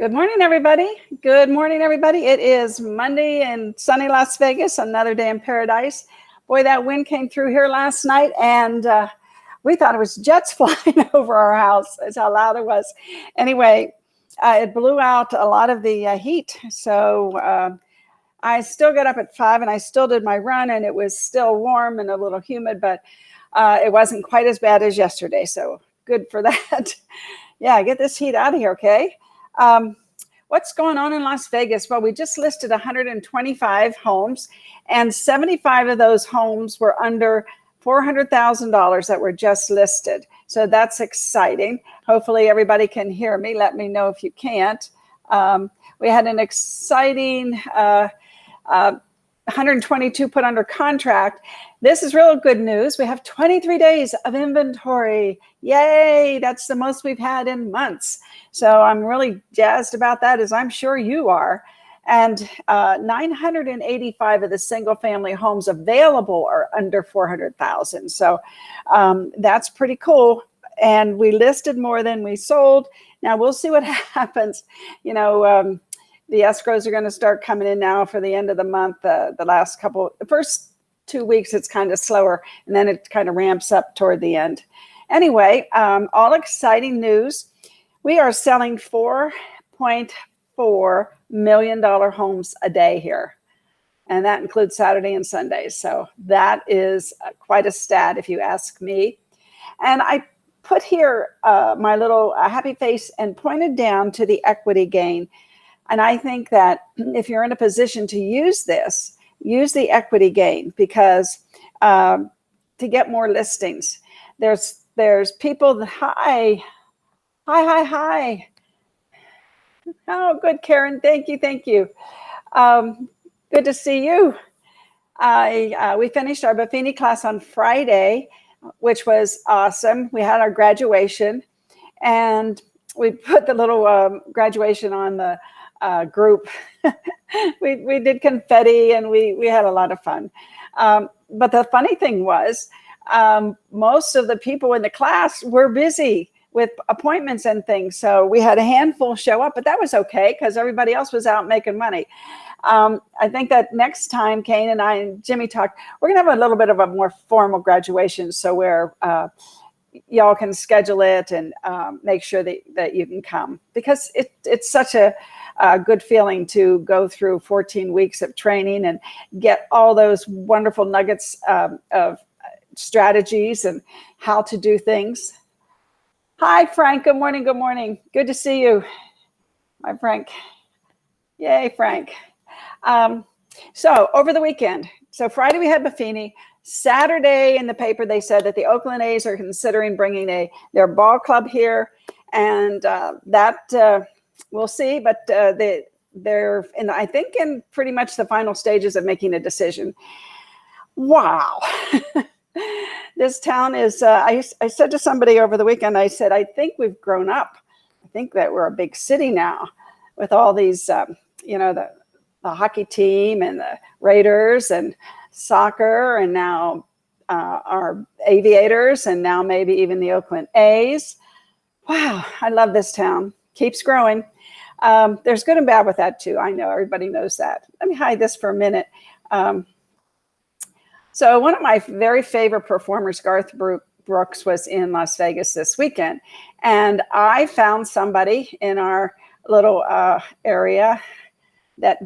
Good morning, everybody. Good morning, everybody. It is Monday in sunny Las Vegas, another day in paradise. Boy, that wind came through here last night, and we thought it was jets flying over our house. That's how loud it was. Anyway, it blew out a lot of the heat. So I still got up at 5, and I still did my run, and it was still warm and a little humid, but it wasn't quite as bad as yesterday. So good for that. Yeah, get this heat out of here, okay? What's going on in Las Vegas? Well, we just listed 125 homes, and 75 of those homes were under $400,000 that were just listed. So that's exciting. Hopefully everybody can hear me. Let me know if you can't. We had an exciting 122 put under contract. This is real good news. We have 23 days of inventory. Yay, that's the most we've had in months. So I'm really jazzed about that, as I'm sure you are. And 985 of the single family homes available are under 400,000. So that's pretty cool. And we listed more than we sold. Now we'll see what happens. You know, the escrows are going to start coming in now for the end of the month. The first 2 weeks, it's kind of slower, and then it kind of ramps up toward the end. Anyway, all exciting news. We are selling $4.4 million homes a day here, and that includes Saturday and Sundays. So that is quite a stat, if you ask me. And I put here my little happy face and pointed down to the equity gain. And I think that if you're in a position to use this, use the equity gain, because to get more listings, there's people. Hi. Oh, good, Karen. Thank you. Good to see you. We finished our Buffini class on Friday, which was awesome. We had our graduation, and we put the little graduation on the group. we did confetti, and we had a lot of fun. But the funny thing was, most of the people in the class were busy with appointments and things. So we had a handful show up, but that was okay because everybody else was out making money. I think that next time Kane and I and Jimmy talked, we're going to have a little bit of a more formal graduation. So where y'all can schedule it and make sure that you can come, because it's such a good feeling to go through 14 weeks of training and get all those wonderful nuggets of strategies and how to do things. Hi, Frank. Good morning. Good to see you, my Frank. Yay, Frank. So over the weekend, so Friday we had Buffini. Saturday in the paper, they said that the Oakland A's are considering bringing their ball club here, and that we'll see. But they're I think in pretty much the final stages of making a decision. Wow. This town is, I said to somebody over the weekend, I said, I think we've grown up. I think that we're a big city now with all these, the hockey team and the Raiders and soccer, and now our Aviators, and now maybe even the Oakland A's. Wow, I love this town. Keeps growing. There's good and bad with that too. I know everybody knows that. Let me hide this for a minute. So one of my very favorite performers, Garth Brooks, was in Las Vegas this weekend. And I found somebody in our little area that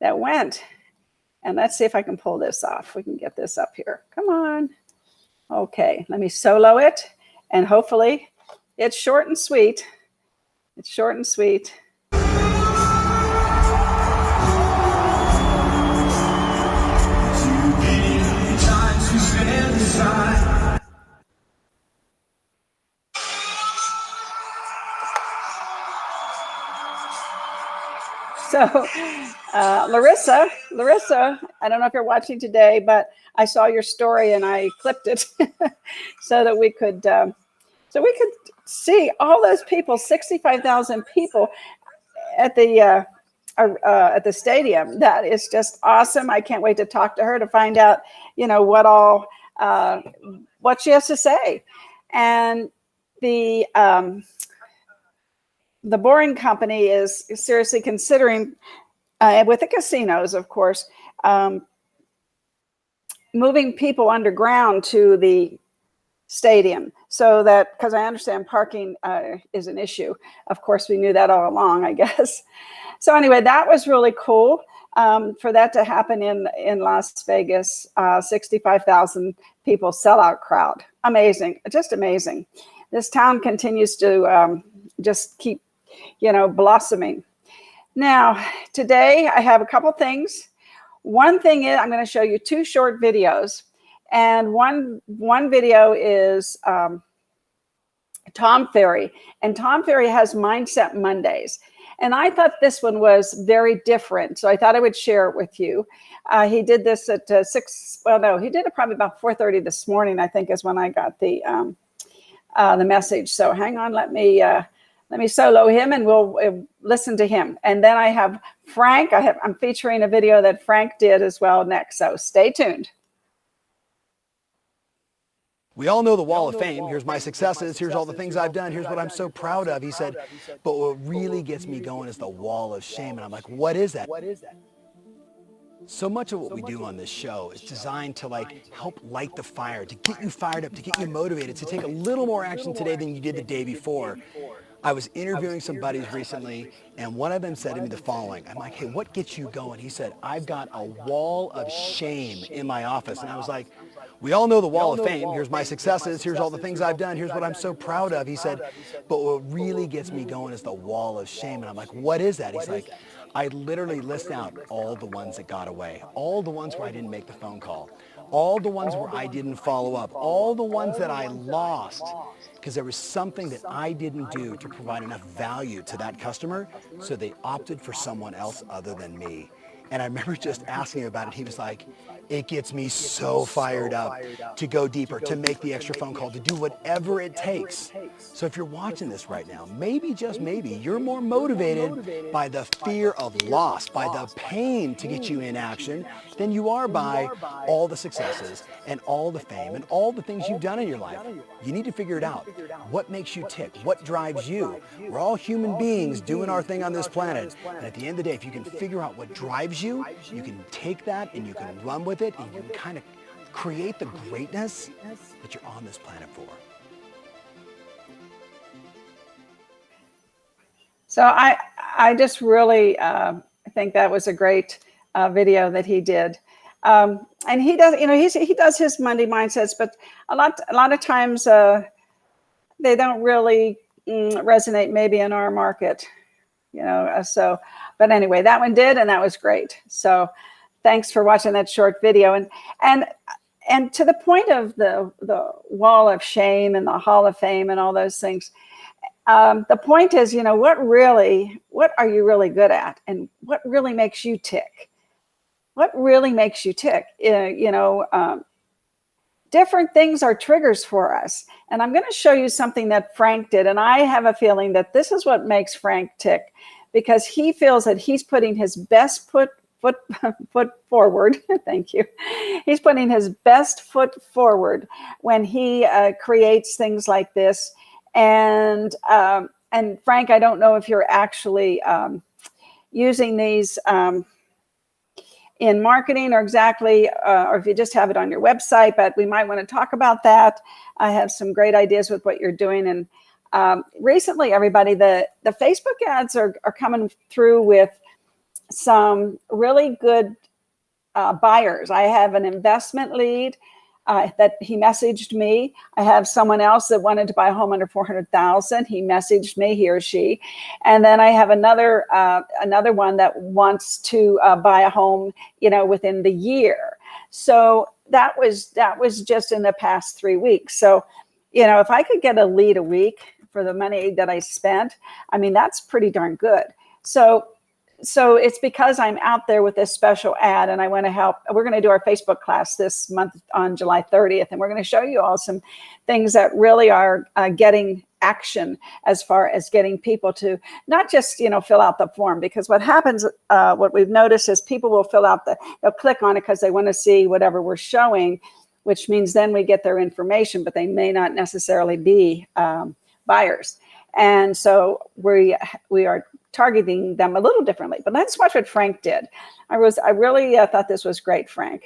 went. And let's see if I can pull this off. We can get this up here. Come on. Okay, let me solo it. And hopefully it's short and sweet. It's short and sweet. So Larissa, I don't know if you're watching today, but I saw your story and I clipped it so that we could see all those people, 65,000 people at the stadium. That is just awesome. I can't wait to talk to her to find out, what she has to say. And the the Boring Company is seriously considering, with the casinos, of course, moving people underground to the stadium, so that, because I understand parking is an issue. Of course, we knew that all along, I guess. So anyway, that was really cool for that to happen in Las Vegas. 65,000 people, sellout crowd. Amazing, just amazing. This town continues to just keep, blossoming. Now, today I have a couple things. One thing is I'm going to show you 2 short videos. And one video is Tom Ferry. And Tom Ferry has Mindset Mondays. And I thought this one was very different. So I thought I would share it with you. He did this at 6. Well, no, he did it probably about 4:30 this morning, I think, is when I got the message. So hang on, let me solo him and we'll listen to him. And then I have Frank. I'm featuring a video that Frank did as well next. So stay tuned. We all know the wall of fame. Here's my successes. Here's all the things I've done. Here's what I'm so proud of. He said, but what really gets me going is the wall of shame. And I'm like, what is that? So much of what we do on this show is designed to help light the fire, to get you fired up, to get you motivated, to take a little more action today than you did the day before. I was interviewing some buddies recently, and one of them said to me the following. I'm like, hey, what gets you going? He said, I've got a wall of shame in my office. And I was like, we all know the wall of fame. Here's my successes. Here's all the things I've done. Here's what I'm so proud of. He said, but what really gets me going is the wall of shame. And I'm like, what is that? He's like, I literally list out all the ones that got away, all the ones where I didn't make the phone call, all the ones where I didn't follow up, all the ones that I lost because there was something that I didn't do to provide enough value to that customer, so they opted for someone else other than me. And I remember just asking him about it. He was like, it gets me so fired up to go deeper, to make the extra phone call, to do whatever it takes. So if you're watching this right now, maybe, just maybe, you're more motivated by the fear of loss, by the pain to get you in action, than you are by all the successes and all the fame and all the things you've done in your life. You need to figure it out. What makes you tick? What drives you? We're all human beings doing our thing on this planet. And at the end of the day, if you can figure out what drives you, you can take that and you can run with it, and you can kind of create the greatness that you're on this planet for. So I just really think that was a great video that he did. And he does, he does his Monday mindsets, but a lot of times they don't really resonate maybe in our market, so, but anyway, that one did, and that was great. So thanks for watching that short video. And to the point of the wall of shame and the Hall of Fame and all those things, the point is, what are you really good at, and what really makes you tick? What really makes you tick? Different things are triggers for us. And I'm going to show you something that Frank did. And I have a feeling that this is what makes Frank tick, because he feels that he's putting his best foot forward. Thank you. He's putting his best foot forward when he creates things like this. And Frank, I don't know if you're actually using these in marketing or exactly, or if you just have it on your website, but we might want to talk about that. I have some great ideas with what you're doing. And recently, everybody, the Facebook ads are coming through with some really good buyers. I have an investment lead that he messaged me. I have someone else that wanted to buy a home under 400,000. He messaged me, he or she. And then I have another one that wants to buy a home, within the year. So that was just in the past 3 weeks. So, if I could get a lead a week for the money that I spent, that's pretty darn good. So it's because I'm out there with this special ad, and I want to help. We're going to do our Facebook class this month on July 30th, and we're going to show you all some things that really are getting action as far as getting people to not just, fill out the form, because what happens, what we've noticed is people will they'll click on it because they want to see whatever we're showing, which means then we get their information, but they may not necessarily be buyers. And so we are targeting them a little differently. But let's watch what Frank did. I really thought this was great, Frank.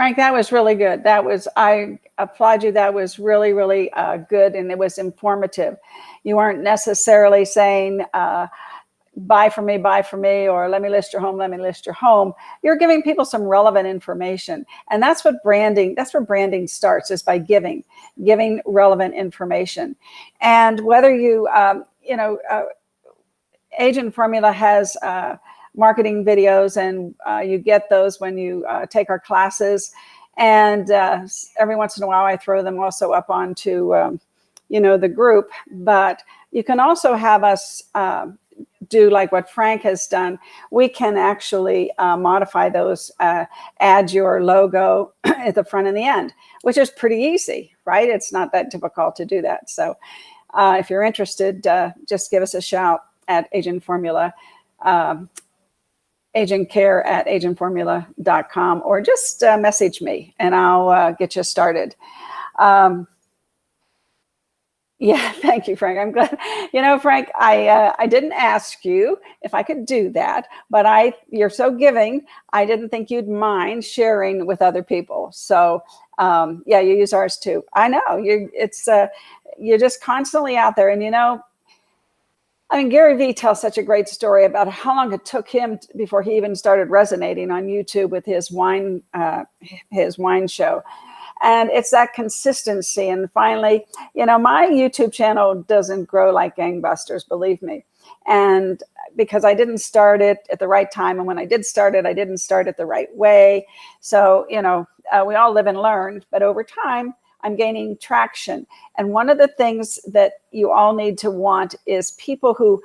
Frank, that was really good. I applaud you. That was really, really good, and it was informative. You weren't necessarily saying, buy for me, or let me list your home. You're giving people some relevant information. And that's what where branding starts, is by giving relevant information. And whether Agent Formula has marketing videos, and you get those when you take our classes. And every once in a while, I throw them also up onto, the group. But you can also have us do like what Frank has done. We can actually modify those, add your logo at the front and the end, which is pretty easy, right? It's not that difficult to do that. So if you're interested, just give us a shout at Agent Formula. agentcare@agentformula.com, or just message me and I'll get you started. Yeah, thank you, Frank. I'm glad. Frank, I didn't ask you if I could do that, but you're so giving, I didn't think you'd mind sharing with other people. So yeah, you use ours too. I know you're just constantly out there. And Gary Vee tells such a great story about how long it took him before he even started resonating on YouTube with his wine show. And it's that consistency. And finally, my YouTube channel doesn't grow like gangbusters, believe me. And because I didn't start it at the right time. And when I did start it, I didn't start it the right way. So, we all live and learn. But over time, I'm gaining traction. And one of the things that you all need to want is people who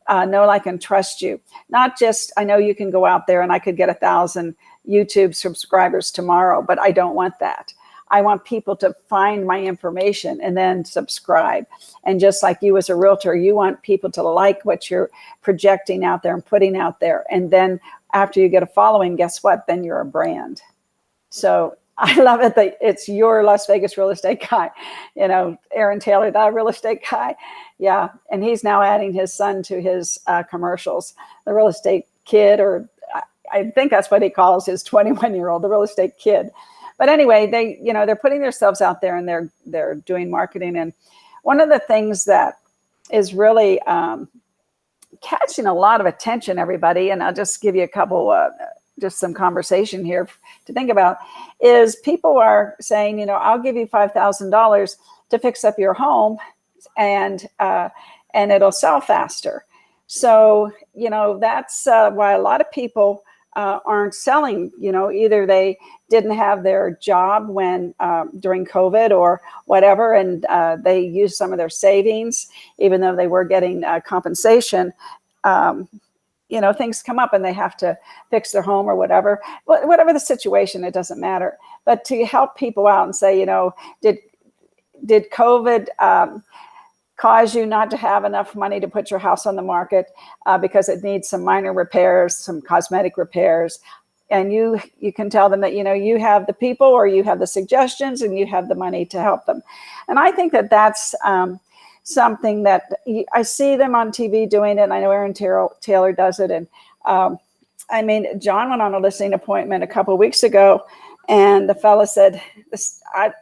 know, like, and trust you. Not just, I know you can go out there and I could get 1,000 YouTube subscribers tomorrow, but I don't want that. I want people to find my information and then subscribe. And just like you as a realtor, you want people to like what you're projecting out there and putting out there. And then after you get a following, guess what? Then you're a brand. So I love it that it's your Las Vegas real estate guy, Aaron Taylor, that real estate guy. Yeah. And he's now adding his son to his commercials, the real estate kid, or I think that's what he calls his 21-year-old, the real estate kid. But anyway, they're putting themselves out there and they're doing marketing. And one of the things that is really catching a lot of attention, everybody, and I'll just give you a couple, just some conversation here to think about, is people are saying, I'll give you $5,000 to fix up your home and it'll sell faster. So, that's why a lot of people aren't selling. Either they didn't have their job when during COVID or whatever, and they used some of their savings, even though they were getting compensation. Things come up and they have to fix their home or whatever. Whatever the situation, it doesn't matter. But to help people out and say, did COVID cause you not to have enough money to put your house on the market because it needs some minor repairs, some cosmetic repairs? And you can tell them that, you have the people, or you have the suggestions, and you have the money to help them. And I think that that's something that I see them on TV doing it. And I know Aaron Taylor does it. And I mean, John went on a listing appointment a couple of weeks ago, and the fella said,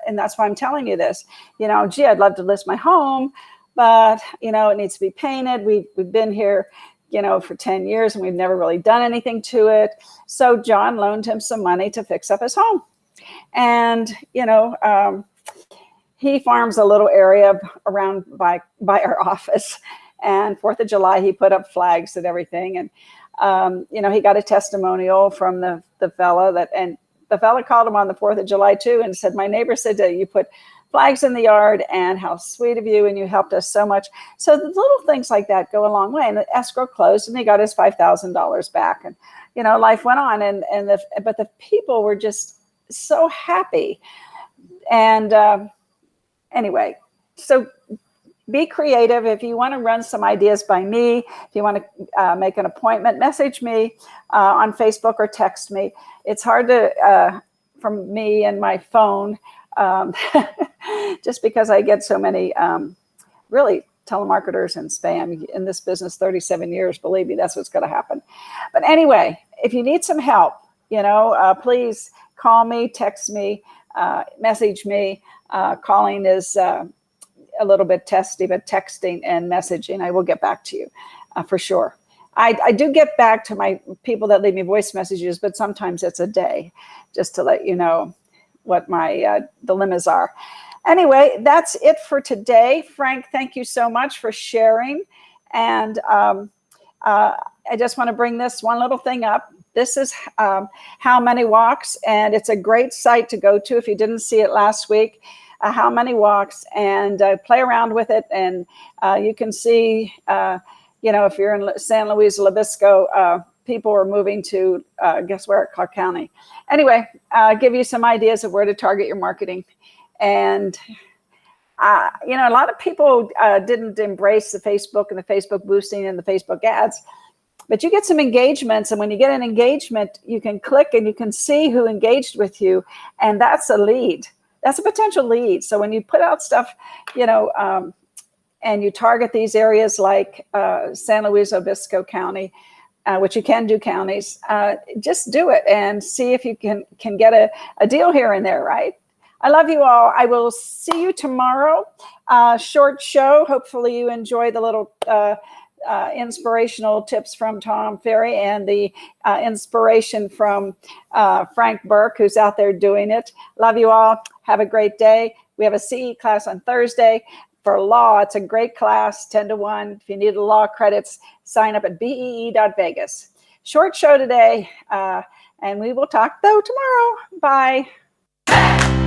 and that's why I'm telling you this, you know, gee, I'd love to list my home, but, you know, it needs to be painted. We've been here, you know, for 10 years and we've never really done anything to it. So John loaned him some money to fix up his home. And, you know, he farms a little area around by our office, and 4th of July, he put up flags and everything. And, you know, he got a testimonial from the fella and the fella called him on the 4th of July too and said, my neighbor said that you put flags in the yard and how sweet of you, and you helped us so much. So the little things like that go a long way. And the escrow closed and he got his $5,000 back. And, you know, life went on, but the people were just so happy. And anyway, so be creative. If you want to run some ideas by me, if you want to make an appointment, message me on Facebook or text me. It's hard to, from me and my phone, just because I get so many really telemarketers and spam in this business, 37 years, believe me, that's what's going to happen. But anyway, if you need some help, you know, please call me, text me, message me. Calling is a little bit testy, but texting and messaging, I will get back to you for sure. I do get back to my people that leave me voice messages, but sometimes it's a day, just to let you know what my dilemmas are. Anyway, that's it for today. Frank, thank you so much for sharing. And I just want to bring this one little thing up. This is How Many Walks, and it's a great site to go to if you didn't see it last week. How Many Walks, and play around with it, and you can see, you know, if you're in San Luis Obispo, people are moving to, guess where, Clark County. Anyway, give you some ideas of where to target your marketing. And, you know, a lot of people didn't embrace the Facebook and the Facebook boosting and the Facebook ads, but you get some engagements. And when you get an engagement, you can click and you can see who engaged with you. And that's a lead. That's a potential lead. So when you put out stuff, you know, and you target these areas like San Luis Obispo County, which you can do counties, just do it and see if you can get a deal here and there, right? I love you all. I will see you tomorrow. Short show. Hopefully you enjoy the little inspirational tips from Tom Ferry and the inspiration from Frank Burke, who's out there doing it. Love you all. Have a great day. We have a CE class on Thursday. For law, it's a great class, 10 to 1. If you need law credits, sign up at bee.vegas. Short show today, and we will talk though tomorrow. Bye.